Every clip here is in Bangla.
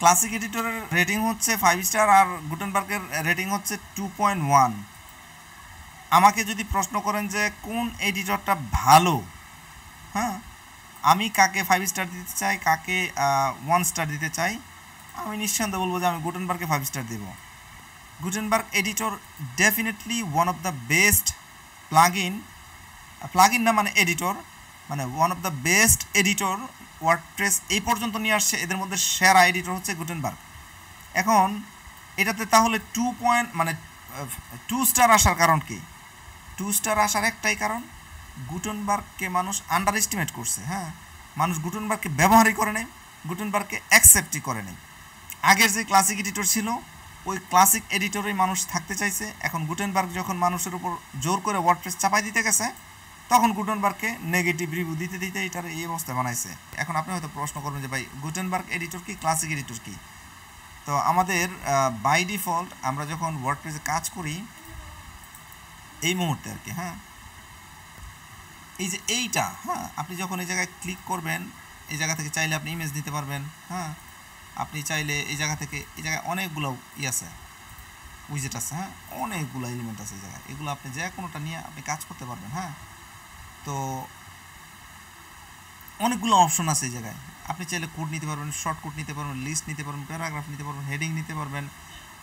ক্লাসিক এডিটরের রেটিং হচ্ছে 5 স্টার আর গুটেনবার্গের রেটিং হচ্ছে 2.1। আমাকে যদি প্রশ্ন করেন যে কোন এডিটরটা ভালো, হ্যাঁ, আমি কাকে 5 স্টার দিতে চাই, কাকে 1 স্টার দিতে চাই, আমি নিঃসন্দেহে বলবো যে আমি গুটেনবার্গকে 5 স্টার দেব। Gutenberg editor definitely one of the best plugin না মানে এডিটর, মানে one of the best editor WordPress এই পর্যন্ত নিয়ে আসছে। এদের মধ্যে সেরা এডিটর হচ্ছে গুটেনবার্গ। এখন এটাতে তাহলে 2 স্টার আসার কারণ কি? 2 স্টার আসার একটাই কারণ, গুটেনবার্গকে মানুষ আন্ডার এস্টিমেট করছে। হ্যাঁ, মানুষ গুটেনবার্গকে ব্যবহারই করে নেই, গুটেনবার্গকে অ্যাকসেপ্টই করে নেই। আগের যে ক্লাসিক এডিটর ছিল ওই ক্লাসিক এডিটরেই মানুষ থাকতে চাইছে। এখন গুটেনবার্গ যখন মানুষের উপর জোর করে ওয়ার্ডপ্রেস চাপাই দিতে গেছে, তখন গুটেনবার্গকে নেগেটিভ রিভিউ দিতে দিতে এটার এই অবস্থা বানাইছে। এখন আপনি হয়তো প্রশ্ন করবেন যে ভাই গুটেনবার্গ এডিটর কি, ক্লাসিক এডিটর কি? তো আমাদের বাই ডিফল্ট আমরা যখন ওয়ার্ডপ্রেসে কাজ করি এই মুহূর্তে আর কি, হ্যাঁ, এই যে এইটা, হ্যাঁ, আপনি যখন এই জায়গায় ক্লিক করবেন, এই জায়গা থেকে চাইলে আপনি ইমেজ নিতে পারবেন। হ্যাঁ, আপনি চাইলে এই জায়গা থেকে, এই জায়গায় অনেকগুলো আছে, উইজেট আছে, হ্যাঁ, অনেকগুলো এলিমেন্ট আছে এই জায়গায়। এগুলো আপনি যে কোনোটা নিয়ে আপনি কাজ করতে পারবেন। হ্যাঁ, তো অনেকগুলো অপশন আছে এই জায়গায়। আপনি চাইলে কোড নিতে পারবেন, শর্ট কোড নিতে পারবেন, লিস্ট নিতে পারবেন, প্যারাগ্রাফ নিতে পারবেন, হেডিং নিতে পারবেন,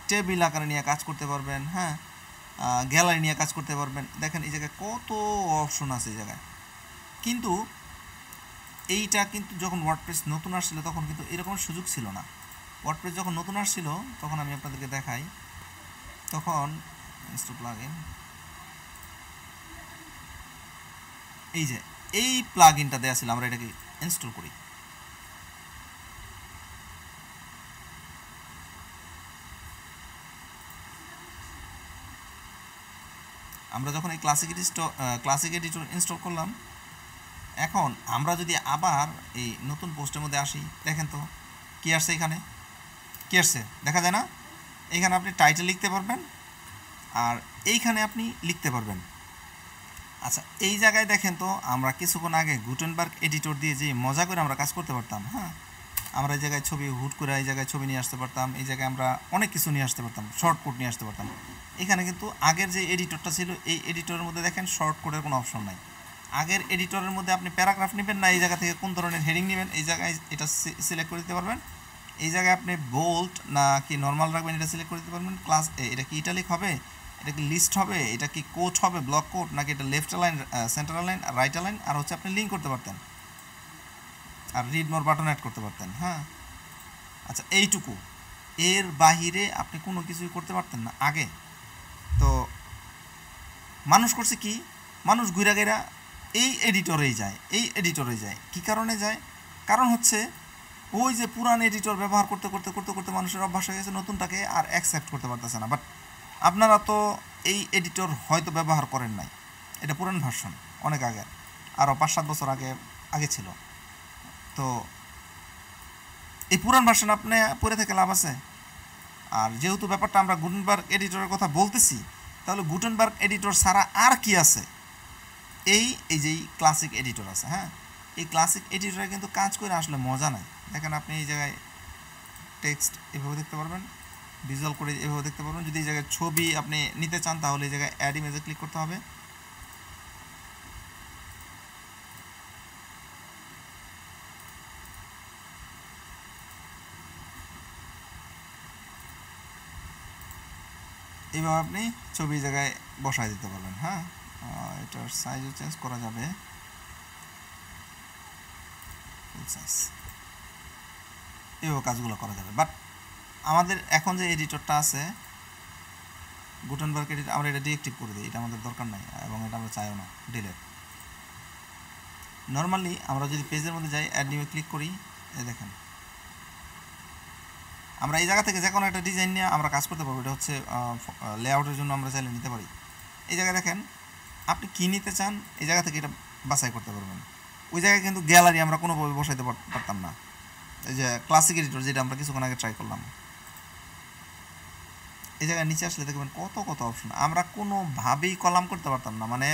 টেবিল আকারে নিয়ে কাজ করতে পারবেন, হ্যাঁ, গ্যালারি নিয়ে কাজ করতে পারবেন। দেখেন এই জায়গায় কত অপশন আছে এই জায়গায়। কিন্তু এইটা কিন্তু যখন ওয়ার্ডপ্রেস নতুন আসছিল তখন কিন্তু এরকম সুযোগ ছিল না। ওয়ার্ডপ্রেস যখন নতুন আসছিল তখন আমি আপনাদেরকে দেখাই, তখন ইনস্টল প্লাগইন, এই যে এই প্লাগইনটা দেয়া ছিল, আমরা এটাকে ইনস্টল করি। আমরা যখন এই ক্লাসিক এডিটর ইনস্টল করলাম, এখন আমরা যদি আবার এই নতুন পোস্টের মধ্যে আসি, দেখেন তো কী আসছে এখানে, কী আসছে দেখা যায় না? এইখানে আপনি টাইটেল লিখতে পারবেন আর এইখানে আপনি লিখতে পারবেন। আচ্ছা, এই জায়গায় দেখেন তো আমরা কিছুক্ষণ আগে গুটেনবার্গ এডিটর দিয়ে যে মজা করে আমরা কাজ করতে পারতাম। হ্যাঁ, আমরা এই জায়গায় ছবি হুট করে এই জায়গায় ছবি নিয়ে আসতে পারতাম, এই জায়গায় আমরা অনেক কিছু নিয়ে আসতে পারতাম, শর্টকাট নিয়ে আসতে পারতাম। এখানে কিন্তু আগের যে এডিটরটা ছিল এই এডিটরের মধ্যে দেখেন শর্টকাটের কোনো অপশন নাই। আগের এডিটরের মধ্যে আপনি প্যারাগ্রাফ নেবেন না এই জায়গা থেকে কোন ধরনের হেডিং নেবেন, এই জায়গায় এটা সিলেক্ট করে দিতে পারবেন। এই জায়গায় আপনি বোল্ড না কি নর্মাল রাখবেন এটা সিলেক্ট করে দিতে পারবেন। ক্লাস এটা কি ইটালিক হবে, এটা কি লিস্ট হবে, এটা কি কোট হবে, ব্লক কোট, নাকি এটা left line, center line, right line, আর হচ্ছে আপনি লিঙ্ক করতে পারতেন আর রিড মোর বাটন অ্যাড করতে পারতেন। হ্যাঁ, আচ্ছা, এইটুকু, এর বাহিরে আপনি কোনো কিছুই করতে পারতেন না আগে। তো মানুষ করছে কি, মানুষ ঘুরা গেরা এই এডিটরেই যায়। কী কারণে যায়? কারণ হচ্ছে ওই যে পুরান এডিটর ব্যবহার করতে করতে করতে করতে মানুষের অভ্যাস হয়ে গেছে, নতুনটাকে আর অ্যাকসেপ্ট করতে পারতেছে না। বাট আপনারা তো এই এডিটর হয়তো ব্যবহার করেন নাই, এটা পুরান ভার্সন, অনেক আগে, আরও 5-7 বছর আগে ছিল। তো এই পুরান ভার্সন আপনি পড়ে থেকে লাভ আছে? আর যেহেতু ব্যাপারটা আমরা গুটেনবার্গ এডিটরের কথা বলতেছি, তাহলে গুটেনবার্গ এডিটর ছাড়া আর কি আছে? এই যেই ক্লাসিক এডিটর আছে। হ্যাঁ, এই ক্লাসিক এডিটরে কিন্তু কাজ করে আসলে মজা নাই। দেখেন আপনি এই জায়গায় টেক্সট এভাবে দেখতে পারবেন, ভিজুয়াল করে এভাবে দেখতে পারবেন। যদি এই জায়গায় ছবি আপনি নিতে চান তাহলে এই জায়গায় অ্যাড ইমেজে ক্লিক করতে হবে। এইভাবে আপনি ছবি জায়গায় বসায় দিতে পারবেন। হ্যাঁ, এটার সাইজও চেঞ্জ করা যাবে, ফুল সাইজ, এইভাবে কাজগুলো করা যাবে। বাট আমাদের এখন যে এডিটরটা আছে গুটেনবার্গ এডিটর, আমরা এটা ডিএক্টিভ করে দিই, এটা আমাদের দরকার নাই এবং এটা আমরা চাইও না, ডিলেট। নর্মালি আমরা যদি পেজের মধ্যে যাই, অ্যাড নিউ ক্লিক করি, এই দেখেন আমরা এই জায়গা থেকে যে কোনো একটা ডিজাইন নিয়ে আমরা কাজ করতে পারবো। এটা হচ্ছে লেআউটের জন্য আমরা চাইলে নিতে পারি। এই জায়গায় দেখেন আপনি কী নিতে চান, এই জায়গা থেকে এটা বাছাই করতে পারবেন। ওই জায়গায় কিন্তু গ্যালারি আমরা কোনোভাবে বসাইতে পারতাম না। এই যে ক্লাসিক এডিটর যেটা আমরা কিছুক্ষণ আগে ট্রাই করলাম, এই জায়গায় নিচে আসলে দেখবেন কত কত অপশন। আমরা কোনোভাবেই কলাম করতে পারতাম না। মানে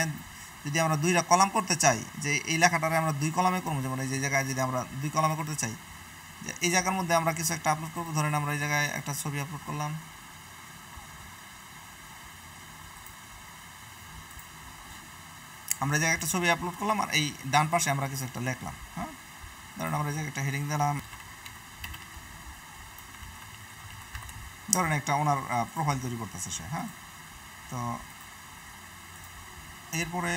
যদি আমরা 2টা কলাম করতে চাই, যে এই লেখাটারে আমরা 2 কলামে করবো, যেমন এই যে জায়গায় যদি আমরা 2 কলামে করতে চাই, যে এই জায়গার মধ্যে আমরা কিছু একটা আপলোড করব। ধরেন আমরা এই জায়গায় একটা ছবি আপলোড করলাম, আমরা এই জায়গায় একটা ছবি আপলোড করলাম, আর এই ডান পাশে আমরা কিছু একটা লিখলাম। হ্যাঁ, ধরেন আমরা এই জায়গায় একটা হেডিং দিলাম, ধরেন একটা ওনার প্রোফাইল তৈরি করতেছে সে। হ্যাঁ, তো এরপরে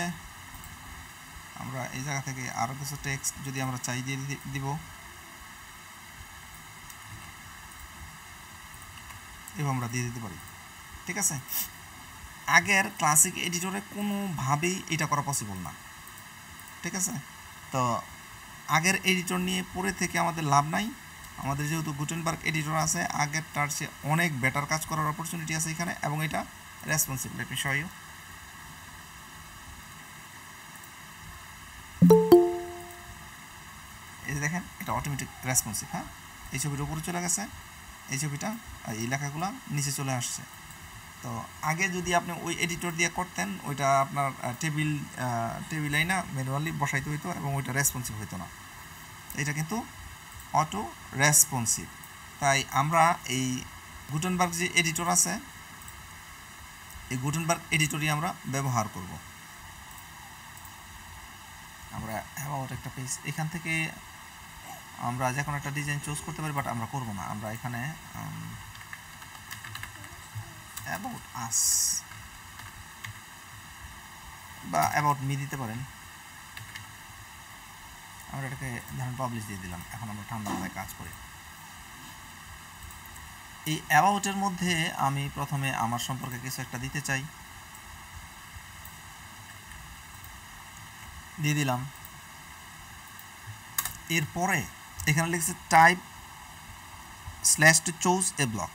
আমরা এই জায়গা থেকে আরও কিছু টেক্সট যদি আমরা চাই দিয়ে দিব, এভাবে আমরা দিয়ে দিতে পারি। ঠিক আছে, আগের ক্লাসিক এডিটরে কোনোভাবেই এটা করা পসিবল না। ঠিক আছে, তো আগের এডিটর নিয়ে পরে থেকে আমাদের লাভ নাই। আমাদের যেহেতু গুটেনবার্গ এডিটর আছে, আগেরটার সে অনেক বেটার কাজ করার অপরচুনিটি আছে এখানে, এবং এটা responsive. Let me show you. এই যে দেখেন, এটা অটোমেটিক রেসপন্সিভ। হ্যাঁ, এই ছবিটা উপরে চলে গেছে, এই ছবিটা এই লেখাগুলো নিচে চলে আসছে। তো আগে যদি আপনি ওই এডিটর দিয়ে করতেন, ওইটা আপনার টেবিলেই না ম্যানুয়ালি বসাইতে হইতো, এবং ওইটা রেসপন্সিভ হইতো না। এটা কিন্তু অটো রেসপন্সিভ। তাই আমরা এই গুটেনবার্গ যে এডিটর আছে, এই গুটেনবার্গ এডিটরই আমরা ব্যবহার করব। আমরা অ্যাবাউট একটা পেজ, এখান থেকে আমরা যে কোনো একটা ডিজাইন চুজ করতে পারি, বাট আমরা করব না। আমরা এখানে অ্যাবাউট আস বা অ্যাবাউট মি দিতে পারেন। আমরা এটাকে ধরেন পাবলিশ দিয়ে দিলাম। এখন আমরা ঠান্ডা মাথায় কাজ করি। এই অ্যাবাউটের মধ্যে আমি প্রথমে আমার সম্পর্কে কিছু একটা দিতে চাই, দিয়ে দিলাম। এরপরে এখানে লিখছে type slash to choose a block.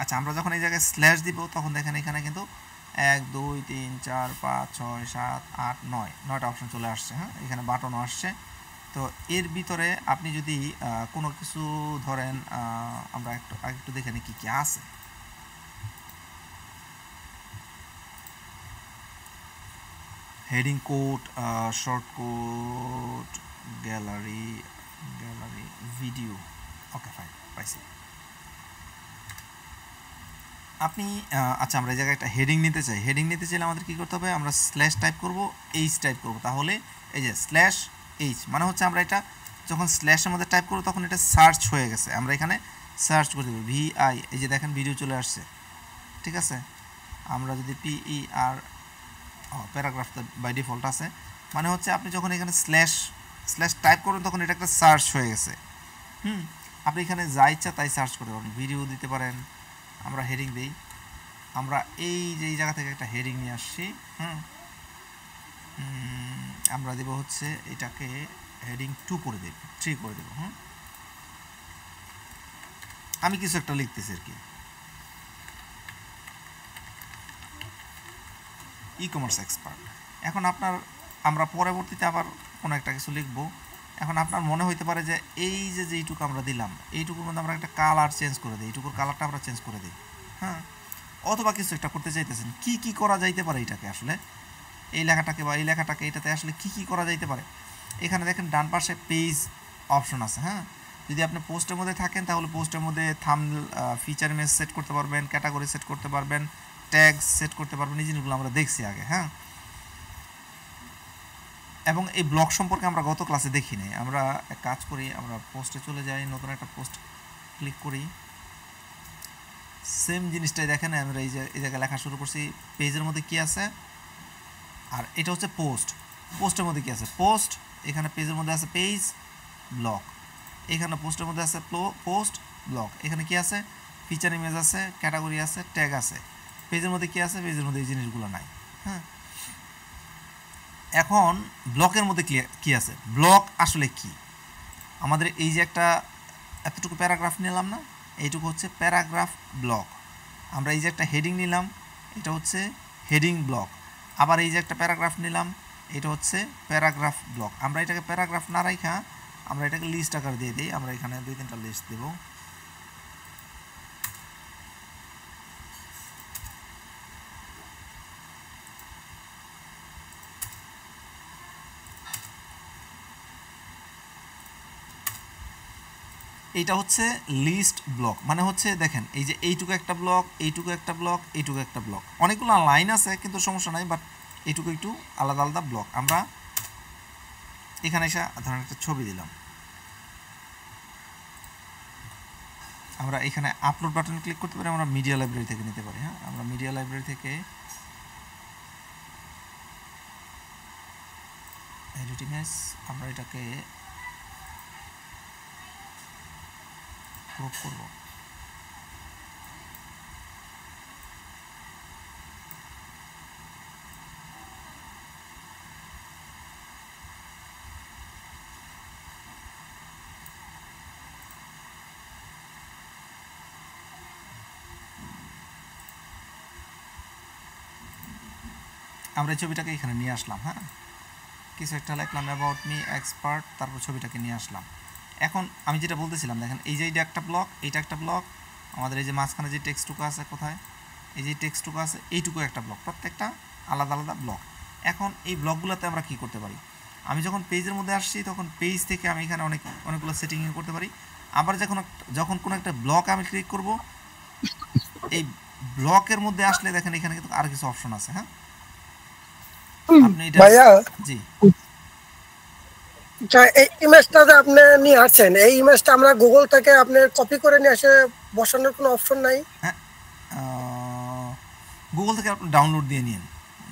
আচ্ছা, আমরা যখন এই জায়গায় স্ল্যাশ দিব, তখন দেখেন এখানে কিন্তু 1 2 3 4 5 6 7 8 9টা অপশন চলে আসছে। হ্যাঁ, এখানে বাটনও আসছে। তো এর ভিতরে আপনি যদি কোনো কিছু ধরেন, আমরা একটু দেখে নিই কী কী আছে। Heading code, short code, gallery video. Okay, fine, পাইছি। আপনি আচ্ছা, আমরা এই জায়গায় একটা হেডিং নিতে চাই। হেডিং নিতে চাইলে আমাদের কী করতে হবে? আমরা স্ল্যাশ টাইপ করব, এইচ টাইপ করব। তাহলে এই যে স্ল্যাশ এইচ মানে হচ্ছে আমরা এটা যখন স্ল্যাশের মধ্যে টাইপ করব, তখন এটা সার্চ হয়ে গেছে। আমরা এখানে সার্চ করে দেবো VI, এই যে দেখেন ভিডিও চলে আসছে। ঠিক আছে, আমরা যদি PER, প্যারাগ্রাফ তো বাই ডিফল্ট আছে, মানে হচ্ছে আপনি যখন এখানে স্ল্যাশ টাইপ করবেন, তখন এটা একটা সার্চ হয়ে গেছে। আপনি এখানে যা ইচ্ছা তাই সার্চ করতে পারেন, ভিডিও দিতে পারেন। আমরা হেডিং দিই, আমরা এই যে এই জায়গা থেকে একটা হেডিং নিয়ে আসছি। আমরা দেব হচ্ছে এটাকে হেডিং 2 করে দেব, 3 করে দেব। আমি কিছু একটা লিখতেছি আর কি, ই কমার্স এক্সপার্ট। এখন আমরা পরবর্তীতে আবার কোনো একটা কিছু লিখব। এখন আপনার মনে হইতে পারে যে এই যে এইটুকু আমরা দিলাম, এইটুকুর মধ্যে আমরা একটা কালার চেঞ্জ করে দিই, এইটুকুর কালারটা আমরা চেঞ্জ করে দিই। হ্যাঁ, অথবা কিছু একটা করতে চাইতেছেন, কি করা যাইতে পারে এটাকে আসলে, এই লেখাটাকে বা এই লেখাটাকে এটাতে আসলে কি করা যাইতে পারে। এখানে দেখেন ডান পাশে পেজ অপশন আছে। হ্যাঁ, যদি আপনি পোস্টের মধ্যে থাকেন, তাহলে পোস্টের মধ্যে থাম্বনেল, ফিচার ইমেজ সেট করতে পারবেন, ক্যাটাগরি সেট করতে পারবেন, ট্যাগ সেট করতে পারবেন। এই জিনিসগুলো আমরা দেখছি আগে। হ্যাঁ, এবং এই ব্লগ সম্পর্কে আমরা গত ক্লাসে দেখি নাই। আমরা এক কাজ করি, আমরা পোস্টে চলে যাই, নতুন একটা পোস্ট ক্লিক করি, সেম জিনিসটাই দেখেন। আমরা এই জায়গায় লেখা শুরু করছি, পেজের মধ্যে কি আছে, আর এটা হচ্ছে পোস্টের মধ্যে কি আছে, পোস্ট। এখানে পেজের মধ্যে আছে পেজ ব্লগ, এখানে পোস্টের মধ্যে আছে পোস্ট ব্লগ। এখানে কি আছে, ফিচার ইমেজ আছে, ক্যাটাগরি আছে, ট্যাগ আছে। পেজের মধ্যে কি আছে, পেজের মধ্যে এই জিনিসগুলো নাই। হ্যাঁ, এখন ব্লকের মধ্যে কি আছে, ব্লক আসলে কি? আমাদের এই যে একটা এতটুকু প্যারাগ্রাফ নিলাম না, এইটুকু হচ্ছে প্যারাগ্রাফ ব্লক। আমরা এই যে একটা হেডিং নিলাম, এটা হচ্ছে হেডিং ব্লক। আবার এই যে একটা প্যারাগ্রাফ নিলাম, এটা হচ্ছে প্যারাগ্রাফ ব্লক। আমরা এটাকে প্যারাগ্রাফ না রাখা, আমরা এটাকে লিস্ট আকার দিয়ে দিই। আমরা এখানে 2-3টা লিস্ট দেব। এইটা হচ্ছে লিস্ট ব্লক, মানে হচ্ছে দেখেন এই যে এইটুকু একটা ব্লক, এইটুকু একটা ব্লক, এইটুকু একটা ব্লক, অনেকগুলো লাইন আছে কিন্তু সমস্যা নাই, বাট এইটুকু একটু আলাদা আলাদা ব্লক। আমরা এখানে এসে ধরেন একটা ছবি দিলাম, আমরা এখানে আপলোড বাটন ক্লিক করতে পারি, আমরা মিডিয়া লাইব্রেরি থেকে নিতে পারি। হ্যাঁ, আমরা মিডিয়া লাইব্রেরি থেকে এডিট ইমেজ, আমরা এটাকে ক্রপ করব। আমরা এই ছবিটাকে এখানে নিয়ে আসলাম। হ্যাঁ, কিছু একটা লিখলাম অ্যাবাউট মি এক্সপার্ট, তারপর ছবিটাকে নিয়ে আসলাম। এখন আমি যেটা বলতেছিলাম দেখেন এই যে এইটা একটা ব্লক, এইটা একটা ব্লক, আমাদের এই যে মাঝখানে যে টেক্সটটুকু আছে, কোথায় এই যে টেক্সটটুকু আছে, এইটুকু একটা ব্লক, প্রত্যেকটা আলাদা আলাদা ব্লক। এখন এই ব্লকগুলোতে আমরা কি করতে পারি, আমি যখন পেজের মধ্যে আসছি তখন পেজ থেকে আমি এখানে অনেকগুলো সেটিং করতে পারি। আবার যখন কোনো একটা ব্লক আমি ক্লিক করব, এই ব্লকের মধ্যে আসলে দেখেন এখানে কিন্তু আর কিছু অপশন আছে। হ্যাঁ, আপনি এটা, ভাইয়া জি এই ইমেজটা যে আপনি নিয়ে আসছেন, এই ইমেজটা আমরা গুগল থেকে আপনি কপি করে নিয়ে এসে বসানোর কোনো অপশন নাই? হ্যাঁ, গুগল থেকে আপনি ডাউনলোড দিয়ে নিন,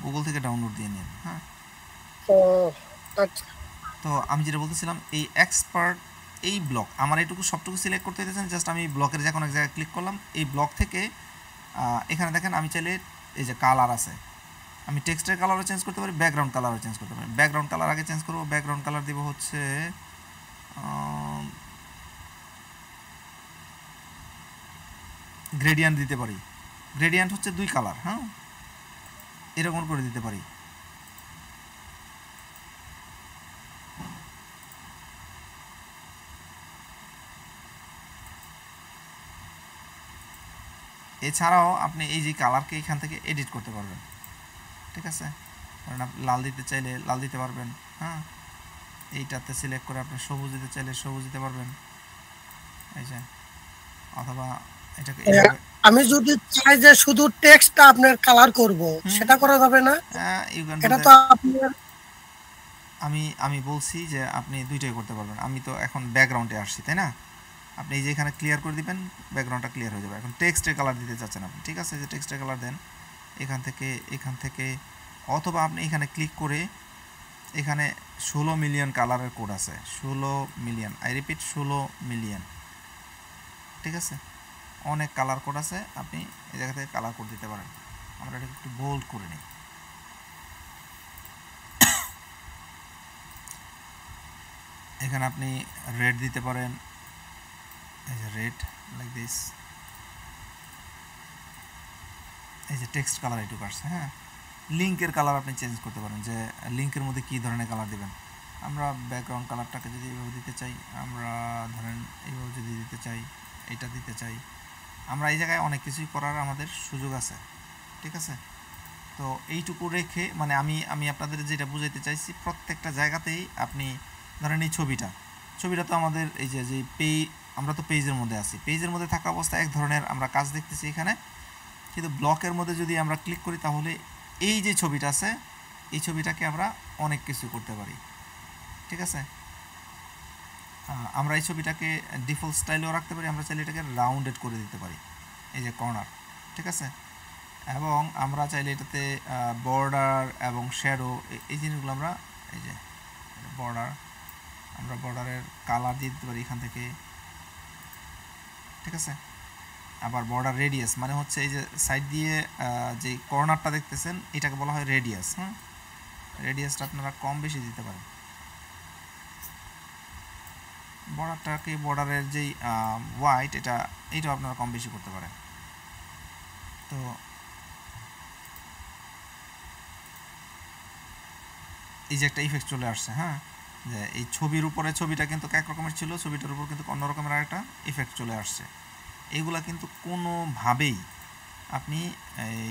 গুগল থেকে ডাউনলোড দিয়ে নিন। হ্যাঁ, ও আচ্ছা। তো আমি যেটা বলতেছিলাম এই এক্সপার্ট, এই ব্লক আমার এইটুকু সবটুকু সিলেক্ট করতে দিতেছেন, জাস্ট আমি এই ব্লকের যে কোনো এক জায়গায় ক্লিক করলাম, এই ব্লক থেকে এখানে দেখেন আমি চাইলে এই যে কালার আছে, আমি টেক্সটের কালারও চেঞ্জ করতে পারি, ব্যাকগ্রাউন্ড কালারও চেঞ্জ করতে পারি। ব্যাকগ্রাউন্ড কালার আগে চেঞ্জ করবো, ব্যাকগ্রাউন্ড কালার দিব হচ্ছে গ্রেডিয়েন্ট দিতে পারি, গ্রেডিয়েন্ট হচ্ছে 2 কালার। হ্যাঁ, এরকম করে দিতে পারি। এছাড়াও আপনি এই যে কালারকে এখান থেকে এডিট করতে পারবেন। ঠিক আছে, কারণ আপনি লাল দিতে চাইলে লাল দিতে পারবেন। হ্যাঁ, এইটাতে সিলেক্ট করে আপনি সবুজ দিতে চাইলে সবুজ দিতে পারবেন, এই যে, অথবা এটাকে এইভাবে। আমি যদি চাই যে শুধু টেক্সটটা আপনার কালার করব, হুম, সেটা করা যাবে না? হ্যাঁ, ইউ ক্যান ডু এটা তো দ্যাট। আপনার আমি বলছি যে আপনি দুইটাই করতে পারবেন। আমি তো এখন ব্যাকগ্রাউন্ডে আসছি, তাই না? আপনি এই যে এখানে ক্লিয়ার করে দিবেন, ব্যাকগ্রাউন্ডটা ক্লিয়ার হয়ে যাবে। এখন টেক্সটের কালার দিতে চাচ্ছেন আপনি, ঠিক আছে, যে টেক্সটের কালার দেন এখান থেকে, অথবা আপনি এখানে ক্লিক করে এখানে 16 মিলিয়ন কালারের কোড আছে, 16 মিলিয়ন, আই রিপিট 16 মিলিয়ন। ঠিক আছে, অনেক কালার কোড আছে, আপনি এই জায়গা থেকে কালার কোড দিতে পারেন। আমরা এটা একটু বোল্ড করে নিই। এখানে আপনি রেড দিতে পারেন, এই যে রেড লাইক দিস, এই যে টেক্সট কালার এইটুকু আসছে। হ্যাঁ, লিঙ্কের কালার আপনি চেঞ্জ করতে পারেন, যে লিঙ্কের মধ্যে কী ধরনের কালার দেবেন। আমরা ব্যাকগ্রাউন্ড কালারটাকে যদি এইভাবে দিতে চাই, আমরা ধরেন এইভাবে যদি দিতে চাই, এটা দিতে চাই, আমরা এই জায়গায় অনেক কিছুই করার আমাদের সুযোগ আছে। ঠিক আছে, তো এইটুকু রেখে মানে আমি আপনাদের যেটা বুঝাইতে চাইছি, প্রত্যেকটা জায়গাতেই আপনি ধরেন এই ছবিটা তো আমাদের এই যে আমরা তো পেজের মধ্যে আছি, পেজের মধ্যে থাকা অবস্থায় এক ধরনের আমরা কাজ দেখতেছি এখানে, কিন্তু ব্লকের মধ্যে যদি আমরা ক্লিক করি তাহলে এই যে ছবিটা আছে, এই ছবিটাকে আমরা অনেক কিছু করতে পারি। ঠিক আছে, আমরা এই ছবিটাকে ডিফল্ট স্টাইলেও রাখতে পারি, আমরা চাইলে এটাকে রাউন্ডেড করে দিতে পারি, এই যে কর্নার। ঠিক আছে, এবং আমরা চাইলে এটাতে বর্ডার এবং শ্যাডো এই জিনিসগুলো আমরা, এই যে বর্ডার, আমরা বর্ডারের কালার দিয়ে দিতে পারি এখান থেকে। ঠিক আছে, আবার বর্ডার রেডিয়াস মানে হচ্ছে এই যে সাইড দিয়ে যে কর্নারটা দেখতেছেন এটাকে বলা হয় রেডিয়াস। হ্যাঁ, রেডিয়াসটা আপনারা কম বেশি দিতে পারেন। বর্ডারের যেই হোয়াইট এইটাও আপনারা কম বেশি করতে পারেন। তো এই যে একটা ইফেক্ট চলে আসছে। হ্যাঁ, যে এই ছবির উপরে, ছবিটা কিন্তু এক রকমের ছিল, ছবিটার উপর কিন্তু অন্য রকমের আরেকটা ইফেক্ট চলে আসছে। এইগুলা কিন্তু কোনোভাবেই আপনি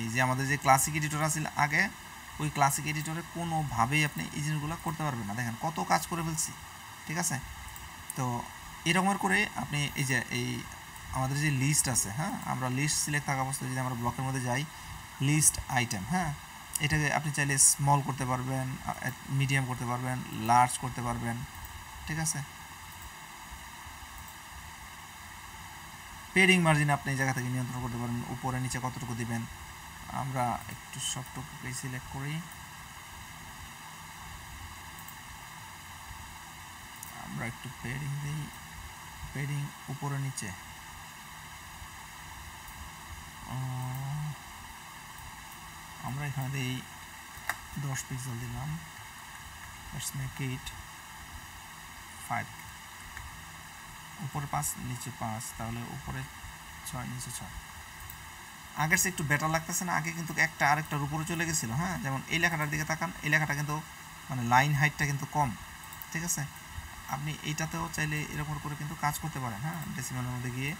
এই যে আমাদের যে ক্লাসিক এডিটর আছে আগে, ওই ক্লাসিক এডিটরে কোনোভাবেই আপনি এই জিনিসগুলো করতে পারবেন না। দেখেন কত কাজ করে ফেলছি। ঠিক আছে, তো এরকমের করে আপনি এই যে এই আমাদের যে লিস্ট আছে, হ্যাঁ, আমরা লিস্ট সিলেক্ট থাকা অবস্থায় যদি আমরা ব্লকের মধ্যে যাই, লিস্ট আইটেম, হ্যাঁ, এটাকে আপনি চাইলে স্মল করতে পারবেন, মিডিয়াম করতে পারবেন, লার্জ করতে পারবেন, ঠিক আছে। পেডিং মার্জিন আপনি এই জায়গা থেকে নিয়ন্ত্রণ করতে পারেন, উপরে নিচে কতটুকু দিবেন। আমরা একটু সবটুকুকেই সিলেক্ট করি, আমরা একটু পেডিং দিই, পেডিং উপরে নিচে, আমরা এখানে দিই 10 পিক্সেল দিলাম, লেটস মেক ইট 5, উপরে 5 নিচে 5, তাহলে উপরে 6 নিচে 6। আগের সে একটু বেটার লাগতেছে না? আগে কিন্তু একটা আরেকটার উপরে চলে গেছিলো, হ্যাঁ, যেমন এই লেখাটার দিকে তাকান, এই লেখাটা কিন্তু মানে লাইন হাইটটা কিন্তু কম, ঠিক আছে। আপনি এইটাতেও চাইলে এরকম করে কিন্তু কাজ করতে পারেন, হ্যাঁ, ডেসিমালের মধ্যে গিয়ে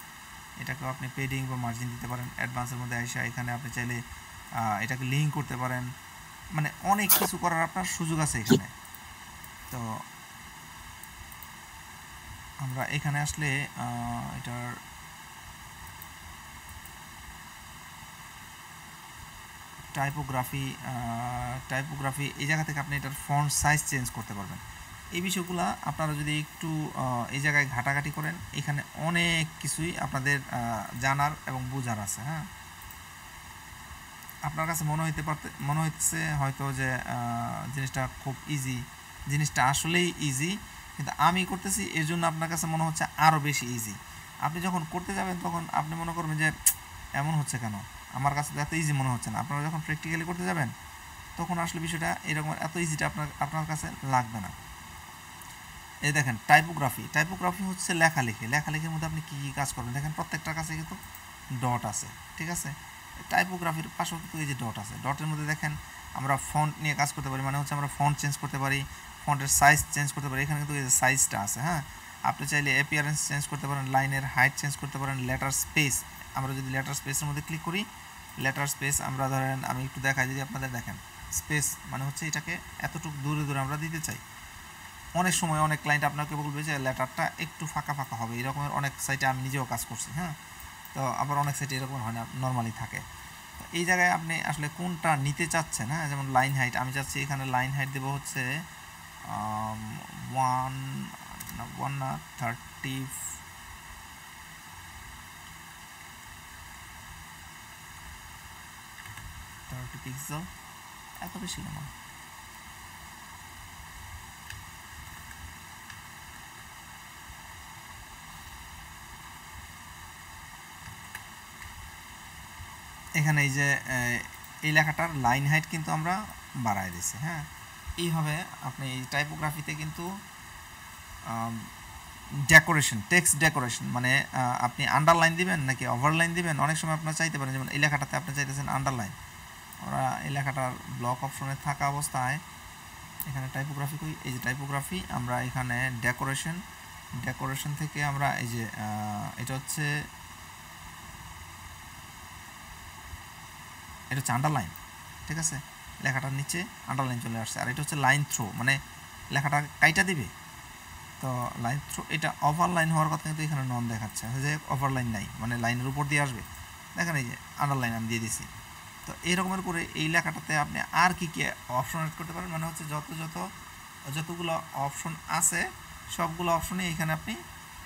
এটাকেও আপনি পেডিং বা মার্জিন দিতে পারেন। অ্যাডভান্সের মধ্যে আইসা এখানে আপনি চাইলে এটাকে লিঙ্ক করতে পারেন, মানে অনেক কিছু করার আপনার সুযোগ আছে এখানে। তো আমরা এখানে আসলে এটার টাইপোগ্রাফি এই জায়গা থেকে আপনি এটার ফন্ট সাইজ চেঞ্জ করতে পারবেন। এই বিষয়গুলো আপনারা যদি একটু এই জায়গায় ঘাটাঘাটি করেন, এখানে অনেক কিছুই আপনাদের জানার এবং বোঝার আছে, হ্যাঁ। আপনার কাছে মনে হচ্ছে হয়তো যে জিনিসটা খুব ইজি, জিনিসটা আসলেই ইজি, কিন্তু আমি করতেছি এর জন্য আপনার কাছে মনে হচ্ছে আরও বেশি ইজি। আপনি যখন করতে যাবেন তখন আপনি মনে করবেন যে এমন হচ্ছে কেন, আমার কাছে তো এত ইজি মনে হচ্ছে না। আপনারা যখন প্র্যাকটিক্যালি করতে যাবেন তখন আসলে বিষয়টা এরকম এত ইজিটা আপনার কাছে লাগবে না। এই দেখেন টাইপোগ্রাফি হচ্ছে লেখালেখির মধ্যে আপনি কী কী কাজ করবেন দেখেন, প্রত্যেকটার কাছে কিন্তু ডট আছে, ঠিক আছে। টাইপোগ্রাফির পাশেও কিন্তু এই যে ডট আছে, ডটের মধ্যে দেখেন আমরা ফন্ট নিয়ে কাজ করতে পারি, মানে হচ্ছে আমরা ফন্ট চেঞ্জ করতে পারি, ফন্টের সাইজ চেঞ্জ করতে পারি। এখানে কিন্তু এই যে সাইজটা আছে, হ্যাঁ। আপনি চাইলে অ্যাপিয়ারেন্স চেঞ্জ করতে পারেন, লাইনের হাইট চেঞ্জ করতে পারেন, লেটার স্পেস, আমরা যদি লেটার স্পেসের মধ্যে ক্লিক করি, লেটার স্পেস আমরা ধরেন আমি একটু দেখাই যদি আপনাদের, দেখেন স্পেস মানে হচ্ছে এটাকে এতটুকু দূরে দূরে আমরা দিতে চাই। অনেক সময় অনেক ক্লায়েন্ট আপনাকে বলবে যে লেটারটা একটু ফাঁকা ফাঁকা হবে, এরকমের অনেক সাইটে আমি নিজেও কাজ করছি, হ্যাঁ। তো আবার অনেক সাইটে এরকম হয় না, নর্মালি থাকে। তো এই জায়গায় আপনি আসলে কোনটা নিতে চাচ্ছেন, হ্যাঁ, যেমন লাইন হাইট আমি চাচ্ছি এখানে লাইন হাইট দেবো হচ্ছে 30 পিক্সেল, এত বেশি কেন? এখানে এই যে এই লেখাটার লাইন হাইট কিন্তু আমরা বাড়ায় দিচ্ছি, হ্যাঁ। এইভাবে আপনি এই টাইপোগ্রাফিতে কিন্তু ডেকোরেশন, টেক্সট ডেকোরেশন, মানে আপনি আন্ডারলাইন দিবেন নাকি ওভারলাইন দিবেন, অনেক সময় আপনারা চাইতে পারেন, যেমন এই লেখাটাতে আপনি চাইতেছেন আন্ডারলাইন। আমরা এই লেখাটার ব্লক অপশনে থাকা অবস্থায় এখানে টাইপোগ্রাফি করি, এই যে টাইপোগ্রাফি, আমরা এখানে ডেকোরেশন থেকে আমরা এই যে এটা হচ্ছে আন্ডারলাইন, ঠিক আছে। লেখাটার নিচে আন্ডারলাইন চলে আসছে, আর এটা হচ্ছে লাইন থ্রো, মানে লেখাটা কাইটা দিবে। তো লাইন থ্রো, এটা ওভারলাইন হওয়ার কথা কিন্তু এখানে নন দেখাচ্ছে, যে ওভারলাইন নাই, মানে লাইনের উপর দিয়ে আসবে। দেখেন এই যে আন্ডারলাইন আমি দিয়ে দিছি। তো এইরকমের করে এই লেখাটাতে আপনি আর কি কি অপশন অ্যাড করতে পারেন, মানে হচ্ছে যতগুলো অপশন আছে সবগুলো অপশনই এখানে আপনি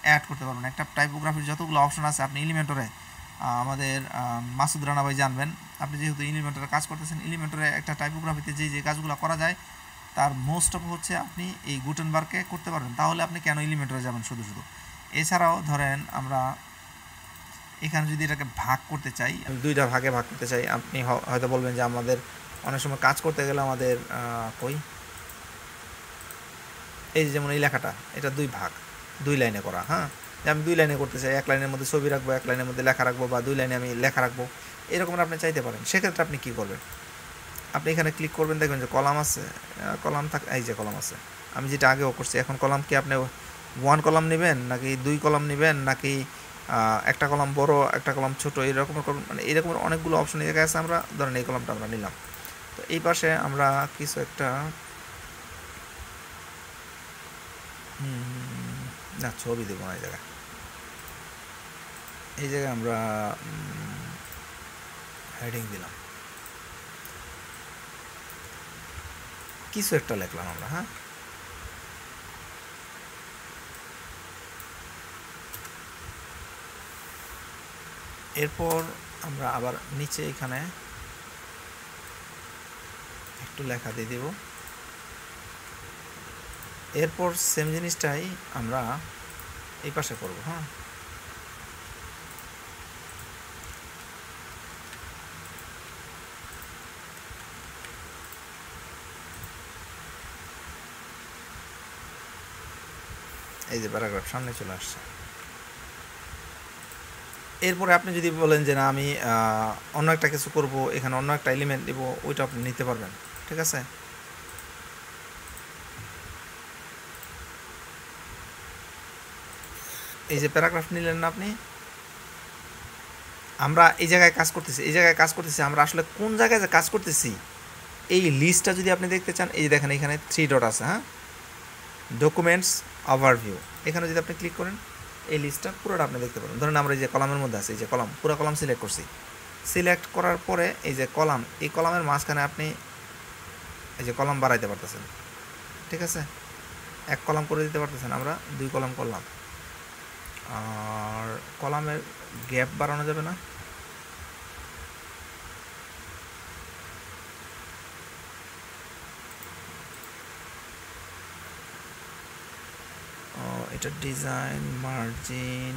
অ্যাড করতে পারবেন। একটা টাইপোগ্রাফির যতগুলো অপশন আছে আপনি এলিমেন্টরে, আমাদের মাসুদ রানা ভাই জানবেন, আপনি যেহেতু এলিমেন্টরে কাজ করতেছেন, এলিমেন্টরে একটা টাইপোগ্রাফিতে যে কাজগুলো করা যায় তার মোস্ট অফ হচ্ছে আপনি এই গুটেনবার্গে করতে পারবেন। তাহলে আপনি কেন এলিমেন্টরে যাবেন শুধু শুধু? এছাড়াও ধরেন আমরা এখানে যদি এটাকে ভাগ করতে চাই, দুইটা ভাগে ভাগ করতে চাই, আপনি হয়তো বলবেন যে আমাদের অনেক সময় কাজ করতে গেলে আমাদের এই যেমন এই লেখাটা এটা দুই লাইনে করা, হ্যাঁ, যে আমি 2 লাইনে করতে চাই, 1 লাইনের মধ্যে ছবি রাখবো, 1 লাইনের মধ্যে লেখা রাখবো, বা 2 লাইনে আমি লেখা রাখবো, এরকম আপনি চাইতে পারেন। সেক্ষেত্রে আপনি কী করবেন, আপনি এখানে ক্লিক করবেন, দেখবেন যে কলাম আছে, এই যে কলাম আছে, আমি যেটা আগেও করছি। এখন কলাম কি আপনি 1 কলাম নেবেন নাকি 2 কলাম নেবেন নাকি একটা কলাম বড় একটা কলাম ছোট, এরকমের করবেন, মানে এরকমের অনেকগুলো অপশন এই জায়গায় আছে। আমরা ধরেন এই কলামটা আমরা নিলাম, তো এই পাশে আমরা কিছু একটা না, ছবি দেবো না এই জায়গায় আমরা হেডিং দিলাম, কিছু একটা লিখলাম আমরা। হ্যাঁ, এরপর আমরা আবার নিচে এখানে একটু লেখা দিয়ে দেব। এরপর সেম জিনিসটাই আমরা এই পাশে করব। হ্যাঁ, এই যে প্যারাগ্রাফ সামনে চলে আসছে। এরপরে আপনি যদি বলেন যে না আমি অন্য একটা কিছু করব, এখানে অন্য একটা এলিমেন্ট দেব, ওইটা আপনি নিতে পারবেন। ঠিক আছে, এই যে প্যারাগ্রাফ নিলেন না আপনি, আমরা এই জায়গায় কাজ করতেছি, আমরা আসলে কোন জায়গায় যে কাজ করতেছি এই লিস্টটা যদি আপনি দেখতে চান, এই দেখেন এখানে 3 ডট আছে। হ্যাঁ, ডকুমেন্টস ওভারভিউ, এখানে যদি আপনি ক্লিক করেন এই লিস্টটা পুরোটা আপনি দেখতে পারেন। ধরেন আমরা এই যে কলামের মধ্যে আছে, এই যে কলাম, পুরো কলাম সিলেক্ট করছি। সিলেক্ট করার পরে এই যে কলাম, এই কলামের মাঝখানে আপনি এই যে কলাম বাড়াইতে পারতেছেন। ঠিক আছে, 1 কলাম করে দিতে পারতেছেন, আমরা 2 কলাম করলাম। আর কলামের গ্যাপ বাড়ানো যাবে না, এটা ডিজাইন মার্জিন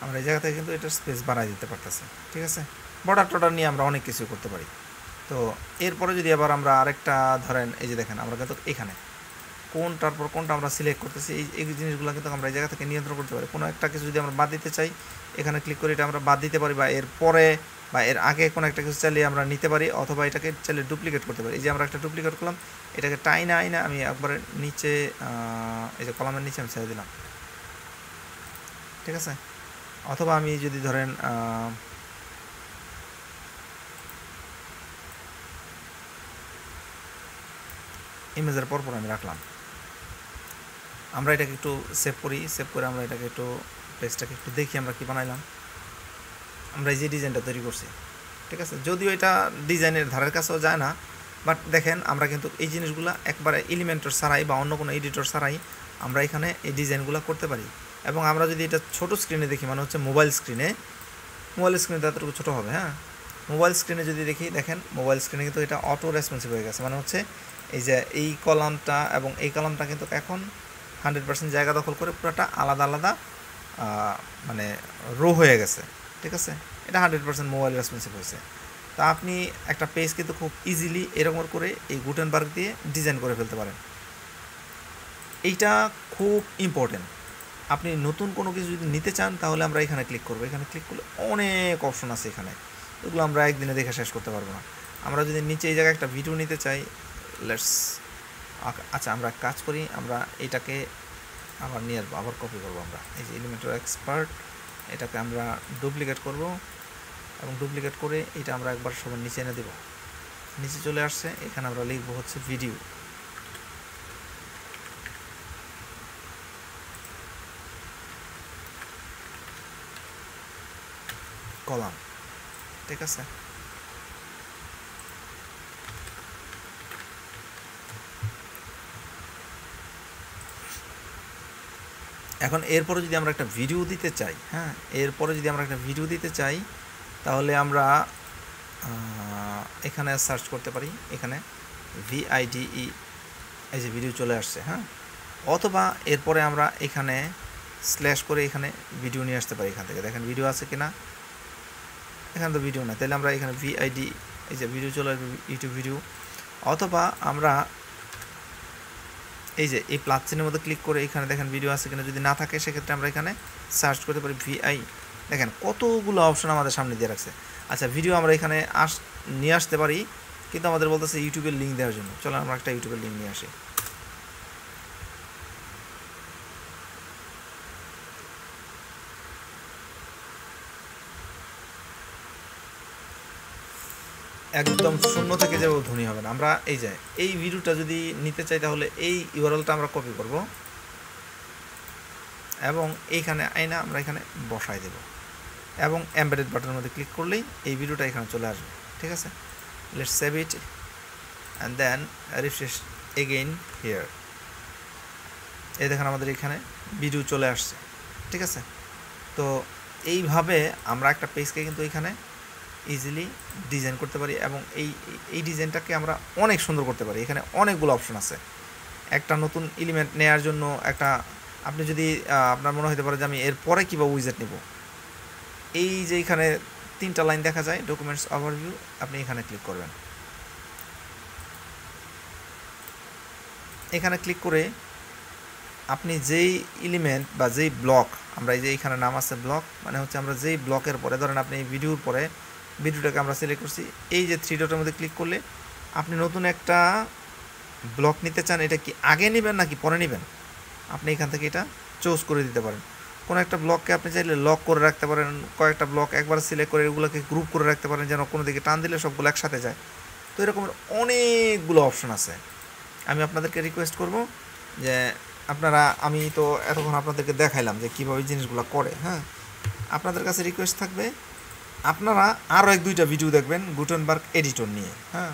আমরা এই জায়গা থেকে কিন্তু এটা স্পেস বাড়াই দিতে পারতেছি। ঠিক আছে, বর্ডার টর্ডার নিয়ে আমরা অনেক কিছু করতে পারি। তো এরপরে যদি আবার আমরা আরেকটা ধরেন, এই যে দেখেন আমরা কিন্তু এখানে কোনটার পর কোনটা আমরা সিলেক্ট করতেছি, এই জিনিসগুলো কিন্তু আমরা এই জায়গা থেকে নিয়ন্ত্রণ করতে পারি। কোনো একটা কিছু যদি আমরা বাদ দিতে চাই, এখানে ক্লিক করে এটা আমরা বাদ দিতে পারি, বা এর পরে বা এর আগে কোনো একটা কিছু চালিয়ে আমরা নিতে পারি, অথবা এটাকে চালিয়ে ডুপ্লিকেট করতে পারি। এই যে আমরা একটা ডুপ্লিকেট করলাম, এটাকে টাইনা আইনা আমি একবারে নিচে এই যে কলামের নিচে আমি ছেড়ে দিলাম। ঠিক আছে, অথবা আমি যদি ধরেন ইমেজের পরপর আমি রাখলাম, আমরা এটাকে একটু সেভ করি, সেভ করে আমরা এটাকে একটু পেজটাকে একটু দেখি আমরা কি বানাইলাম। আমরা এই যে ডিজাইনটা তৈরি করছি, ঠিক আছে, যদিও এটা ডিজাইনের ধারের কাছেও যায় না, বাট দেখেন আমরা কিন্তু এই জিনিসগুলো একবারে এলিমেন্টর ছাড়াই বা অন্য কোনো এডিটর ছাড়াই আমরা এখানে এই ডিজাইনগুলো করতে পারি। এবং আমরা যদি এটা ছোটো স্ক্রিনে দেখি, মানে হচ্ছে মোবাইল স্ক্রিনে এতটুকু ছোটো হবে। হ্যাঁ, মোবাইল স্ক্রিনে যদি দেখি, দেখেন মোবাইল স্ক্রিনে কিন্তু এটা অটো রেসপন্সিভ হয়ে গেছে, মানে হচ্ছে এই যে এই কলামটা এবং এই কলামটা কিন্তু এখন 100% জায়গা দখল করে পুরোটা আলাদা আলাদা মানে রো হয়ে গেছে। ঠিক আছে, এটা 100% মোবাইল রেসপন্সিভ হয়েছে। তা আপনি একটা পেজ কিন্তু খুব ইজিলি এরকম করে এই গুটেনবার্গ দিয়ে ডিজাইন করে ফেলতে পারেন। এইটা খুব ইম্পর্টেন্ট। আপনি নতুন কোনো কিছু যদি নিতে চান তাহলে আমরা এখানে ক্লিক করবো, এখানে ক্লিক করলে অনেক অপশন আছে এখানে, এগুলো আমরা একদিনে দেখে শেষ করতে পারবো না। আমরা যদি নিচে এই জায়গায় একটা ভিডিও নিতে চাই, আচ্ছা আমরা কাজ করি, আমরা এটাকে আবার নিয়ে আসবো, আবার কপি করবো। আমরা এই যে এলিমেন্টর এক্সপার্ট, এটাকে আমরা ডুপ্লিকেট করব এবং ডুপ্লিকেট করে এটা আমরা একবার সবার নিচে এনে দেব। নিচে চলে আসছে, এখানে আমরা লিখবো হচ্ছে ভিডিও। কলাম, ঠিক আছে, এখন এরপরে যদি আমরা একটা ভিডিও দিতে চাই, হ্যাঁ, এরপরে যদি আমরা একটা ভিডিও দিতে চাই তাহলে আমরা এখানে সার্চ করতে পারি, এখানে VIDE, এই যে ভিডিও চলে আসছে। হ্যাঁ, অথবা এরপরে আমরা এখানে স্ল্যাশ করে এখানে ভিডিও নিয়ে আসতে পারি। এখান থেকে দেখেন ভিডিও আছে কিনা, এখানে তো ভিডিও না, তাহলে আমরা এখানে VIDE, এই যে ভিডিও চলে আসবে, ইউটিউব ভিডিও। অথবা আমরা এই যে এই প্লাস চিহ্নের মধ্যে ক্লিক করে এখানে দেখেন ভিডিও আছে কিনা, যদি না থাকে সেক্ষেত্রে আমরা এখানে সার্চ করতে পারি VI। দেখেন কতগুলো অপশন আমাদের সামনে দিয়ে রাখছে। আচ্ছা, ভিডিও আমরা এখানে নিয়ে আসতে পারি, কিন্তু আমাদের বলতেছে ইউটিউবের লিঙ্ক দেওয়ার জন্য। চলো আমরা একটা ইউটিউবের লিঙ্ক নিয়ে আসি। একদম শূন্য থেকে যাবে, ধনী হবে না। আমরা এই যে এই ভিডিওটা যদি নিতে চাই তাহলে এই ইউআরএলটা আমরা কপি করব এবং এইখানে আইনা আমরা এখানে বসাই দেব এবং এমবেডেড বাটনের মধ্যে ক্লিক করলেই এই ভিডিওটা এখানে চলে আসবে। ঠিক আছে, let's save it and then refresh again here. এই দেখেন আমাদের এখানে ভিডিও চলে আসছে। ঠিক আছে, তো এইভাবে আমরা একটা পেজকে কিন্তু এখানে ইজিলি ডিজাইন করতে পারি এবং এই ডিজাইনটাকে আমরা অনেক সুন্দর করতে পারি। এখানে অনেকগুলো অপশন আছে। একটা নতুন এলিমেন্ট নেওয়ার জন্য একটা আপনি যদি আপনার মনে হতে পারে যে আমি এর পরে কীভাবে উইজেট নেব, এই যে এখানে 3টা লাইন দেখা যায় ডকুমেন্টস ওভারভিউ, আপনি এখানে ক্লিক করবেন। এখানে ক্লিক করে আপনি যেই এলিমেন্ট বা যেই ব্লক, আমরা এই যে এখানে নাম আছে ব্লক, মানে হচ্ছে আমরা যেই ব্লকের পরে ধরেন আপনি এই ভিডিওর পরে ভিডিওটাকে আমরা সিলেক্ট করছি, এই যে 3 ডটের মধ্যে ক্লিক করলে আপনি নতুন একটা ব্লক নিতে চান, এটা কি আগে নেবেন নাকি পরে নেবেন, আপনি এখান থেকে এটা চুজ করে দিতে পারেন। কোনো একটা ব্লককে আপনি চাইলে লক করে রাখতে পারেন, কয়েকটা ব্লক একবার সিলেক্ট করে এগুলোকে গ্রুপ করে রাখতে পারেন যেন কোনো দিকে টান দিলে সবগুলো একসাথে যায়। তো এরকমের অনেকগুলো অপশন আছে। আমি আপনাদেরকে রিকোয়েস্ট করব যে আপনারা, আমি তো এতক্ষণ আপনাদেরকে দেখাইলাম যে কীভাবে জিনিসগুলো করে। হ্যাঁ, আপনাদের কাছে রিকোয়েস্ট থাকবে আপনারা আরও 1-2টা ভিডিও দেখবেন গুটেনবার্গ এডিটর নিয়ে। হ্যাঁ,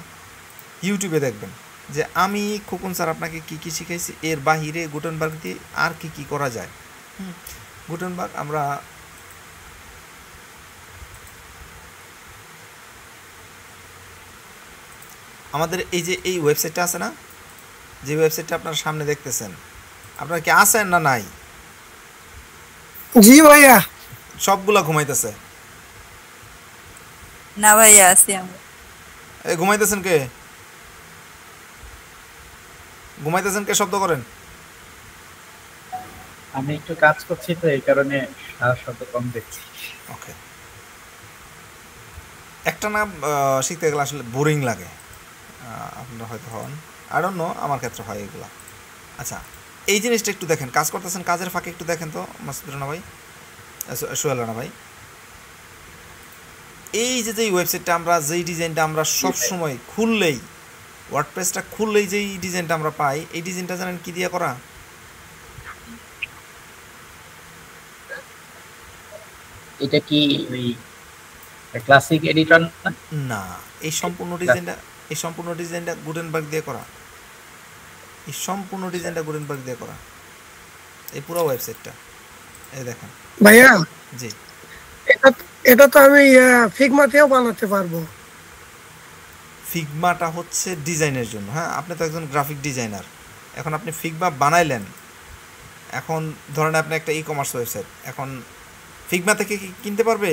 ইউটিউবে দেখবেন যে আমি খোকন স্যার আপনাকে কী কী শিখাইছি, এর বাহিরে গুটেনবার্গ দিয়ে আর কি কি করা যায়। গুটেনবার্গ আমরা আমাদের এই যে এই ওয়েবসাইটটা আছে না, যে ওয়েবসাইটটা আপনারা সামনে দেখতেছেন, আপনারা কি আছেন না নাই? জি ভাইয়া। সবগুলা ঘুমাইতেছে? না ভাইয়া, আছি আমরা। এই ঘুমাইতেছেন কে? ঘুমাইতেছেন কে? শব্দ করেন। আমি একটু কাজ করছি তো এই কারণে শব্দ কম দেখছি। ওকে, একটা না শিখতে গেলে আসলে বোরিং লাগে, আপনারা হয়তো হন, আই ডোন্ট নো, আমার ক্ষেত্রে হয় এগুলা। আচ্ছা, এই জিনিসটা একটু দেখেন, কাজ করতেছেন, কাজের ফাঁকে একটু দেখেন তো মাসুদ রানা ভাই, সোহেল রানা ভাই, এই যে যেই ওয়েবসাইটটা আমরা যেই ডিজাইনটা আমরা সব সময় খুললেই, ওয়ার্ডপ্রেসটা খুললেই যেই ডিজাইনটা আমরা পাই, এই ডিজাইনটা জানেন কি দিয়ে করা? এটা কি ওই ক্লাসিক এডিটর না, এই সম্পূর্ণ ডিজাইনটা গুটেনবার্গ দিয়ে করা। এই সম্পূর্ণ ডিজাইনটা গুটেনবার্গ দিয়ে করা, এই পুরো ওয়েবসাইটটা। এই দেখেন ভাইয়া, জি, এটা এটা তো আমি ফিগমাতেও বানাতে পারবো। ফিগমাটা হচ্ছে ডিজাইনের জন্য। হ্যাঁ, আপনি তো একজন গ্রাফিক ডিজাইনার, এখন আপনি ফিগমা বানাইলেন, এখন ধরেন আপনি একটা ই কমার্স ওয়েবসাইট, এখন ফিগমা থেকে কি কিনতে পারবে?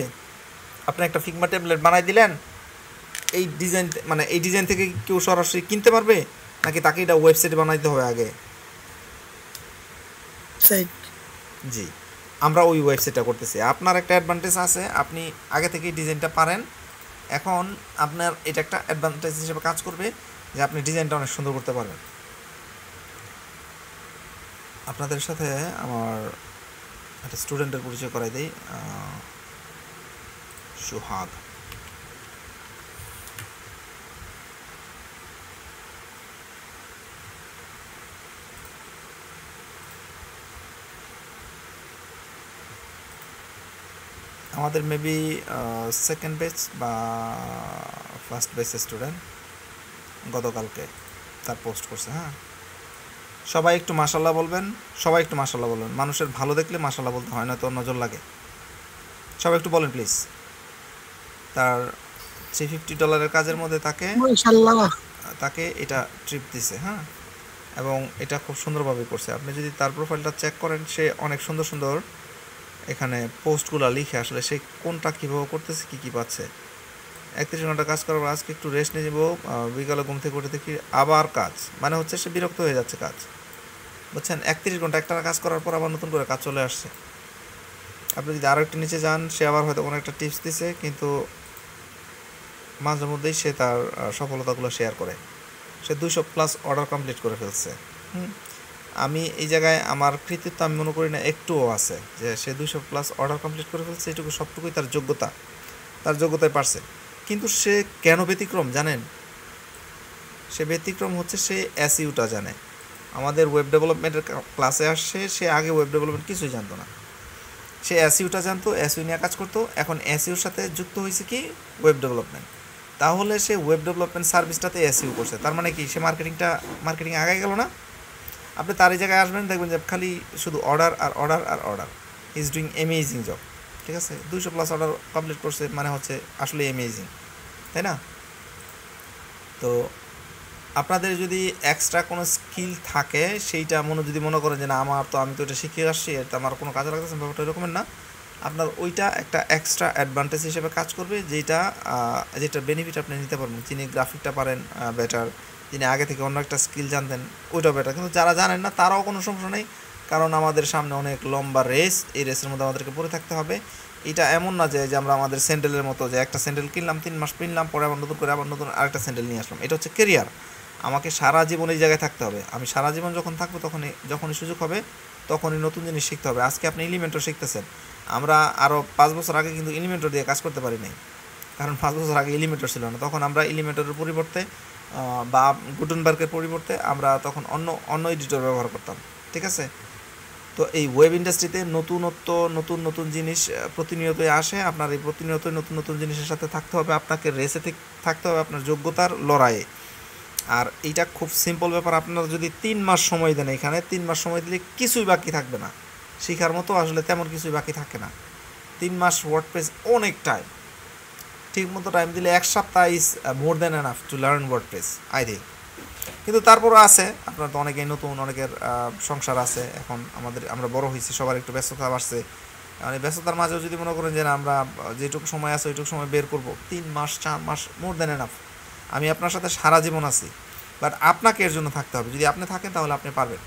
আপনি একটা ফিগমা টেমপ্লেট বানাই দিলেন, এই ডিজাইন মানে এই ডিজাইন থেকে কেউ সরাসরি কিনতে পারবে নাকি তাকে এটা ওয়েবসাইটে বানাইতে হবে আগে? সেই জি, আমরা ওই ওয়েবসাইটটা করতেছি। আপনার একটা অ্যাডভান্টেজ আছে, আপনি আগে থেকেই ডিজাইনটা পারেন, এখন আপনার এটা একটা অ্যাডভান্টেজ হিসেবে কাজ করবে যে আপনি ডিজাইনটা অনেক সুন্দর করতে পারবেন। আপনাদের সাথে আমার একটা স্টুডেন্টের পরিচয় করাই দিই, সুহাগ। আমাদের মেবি সেকেন্ড ব্যাচ বা ফার্স্ট ব্যাচের স্টুডেন্ট, গতকালকে তার পোস্ট করছে। হ্যাঁ, সবাই একটু মাশাল্লাহ বলবেন, সবাই একটু মাশাল্লাহ বলবেন, মানুষের ভালো দেখলে মাশাল্লাহ বলতে হয় না তো নজর লাগে। সবাই একটু বলেন প্লিজ। তার $350 কাজের মধ্যে তাকে এটা ট্রিপ দিছে। হ্যাঁ, এবং এটা খুব সুন্দরভাবে করছে। আপনি যদি তার প্রোফাইলটা চেক করেন, সে অনেক সুন্দর সুন্দর এখানে পোস্টগুলো লিখে আসলে সে কোনটা কীভাবে করতেছে, কী কী পাচ্ছে। 31 ঘন্টা কাজ করার পর আজকে একটু রেস্ট নিয়ে যাবো, বিকালে ঘুম থেকে উঠে দেখি আবার কাজ, মানে হচ্ছে সে বিরক্ত হয়ে যাচ্ছে কাজ, বুঝছেন? 31 ঘন্টা একটা কাজ করার পর আবার নতুন করে কাজ চলে আসছে। আপনি যদি আরও একটু নিচে যান, সে আবার হয়তো কোনো একটা টিপস দিছে, কিন্তু মাঝে মধ্যেই সে তার সফলতাগুলো শেয়ার করে। সে 200+ অর্ডার কমপ্লিট করে ফেলছে। আমি এই জায়গায় আমার কৃতিত্ব আমি মনে করি না একটুও আছে, যে সে 200+ অর্ডার কমপ্লিট করে ফেলছে, এটুকু সবটুকুই তার যোগ্যতায় পারছে। কিন্তু সে কেন ব্যতিক্রম জানেন? সে ব্যতিক্রম হচ্ছে সে এসইউটা জানে। আমাদের ওয়েব ডেভেলপমেন্টের ক্লাসে আসছে, সে আগে ওয়েব ডেভেলপমেন্ট কিছুই জানতো না, সে এসইউটা জানতো, এসইউ নিয়ে কাজ করতো। এখন এসইউর সাথে যুক্ত হয়েছে কি ওয়েব ডেভেলপমেন্ট, তাহলে সে ওয়েব ডেভেলপমেন্ট সার্ভিসটাতে এসইউ করছে। তার মানে কি সে মার্কেটিং আগায় গেল না? আপনি তার এই জায়গায় আসবেন, দেখবেন যে খালি শুধু অর্ডার আর অর্ডার আর order. He is doing amazing job, ঠিক আছে? 200+ অর্ডার কমপ্লিট করছে, মানে হচ্ছে আসলে অ্যামেজিং, তাই না? তো আপনাদের যদি এক্সট্রা কোনো স্কিল থাকে, সেইটা যদি মনে করেন যে না আমি তো এটা শিখে আসছি, এটা আমার কোনো কাজে লাগতেছে, ব্যাপারটা এরকমের না। আপনার ওইটা একটা এক্সট্রা অ্যাডভান্টেজ হিসেবে কাজ করবে, যেটা বেনিফিট আপনি নিতে পারবেন। যিনি গ্রাফিকটা পারেন বেটার, যিনি আগে থেকে অন্য একটা স্কিল জানতেন ওইটাও বেটার। কিন্তু যারা জানেন না তারাও কোনো সমস্যা নেই, কারণ আমাদের সামনে অনেক লম্বা রেস, এই রেসের মধ্যে আমাদেরকে পড়ে থাকতে হবে। এটা এমন না যে আমরা আমাদের স্যান্ডেলের মতো যে একটা স্যান্ডেল কিনলাম, 3 মাস পিনলাম, পরে আবার নতুন করে নতুন আরেকটা স্যান্ডেল নিয়ে আসলাম। এটা হচ্ছে কেরিয়ার। আমাকে সারা জীবন এই জায়গায় থাকতে হবে। আমি সারা জীবন যখন থাকবো যখনই সুযোগ হবে তখনই নতুন জিনিস শিখতে হবে। আজকে আপনি এলিমেন্টর শিখতেছেন, আমরা আরও 5 বছর আগে কিন্তু এলিমেন্টর দিয়ে কাজ করতে পারি নাই, কারণ 5 বছর আগে এলিমেন্টর ছিল না। তখন আমরা এলিমেন্টরের পরিবর্তে বা গুটেনবার্গের পরিবর্তে আমরা তখন অন্য এডিটর ব্যবহার করতাম, ঠিক আছে? তো এই ওয়েব ইন্ডাস্ট্রিতে নতুন জিনিস প্রতিনিয়তই আসে। আপনার এই প্রতিনিয়তই নতুন জিনিসের সাথে থাকতে হবে, আপনাকে রেসে থাকতে হবে, আপনার যোগ্যতার লড়াইয়ে। আর এইটা খুব সিম্পল ব্যাপার। আপনারা যদি 3 মাস সময় দেন, এখানে 3 মাস সময় দিলে কিছুই বাকি থাকবে না শেখার মতো, আসলে তেমন কিছুই বাকি থাকে না। 3 মাস ওয়ার্ডপ্রেস অনেক টাইম, ঠিক মতো টাইম দিলে 1 সপ্তাহ is more than enough to learn WordPress, I think. কিন্তু তারপরও আছে, আপনার তো অনেকেই নতুন, অনেকের সংসার আছে, এখন আমরা বড় হয়েছি, সবার একটু ব্যস্ততা বাড়ছে। মানে ব্যস্ততার মাঝেও যদি মনে করেন যে আমরা যেটুকু সময় আছে ওইটুকু সময় বের করব, 3 মাস 4 মাস মোর দ্যান এনাফ। আমি আপনার সাথে সারা জীবন আছি, বাট আপনাকে এর জন্য থাকতে হবে। যদি আপনি থাকেন তাহলে আপনি পারবেন।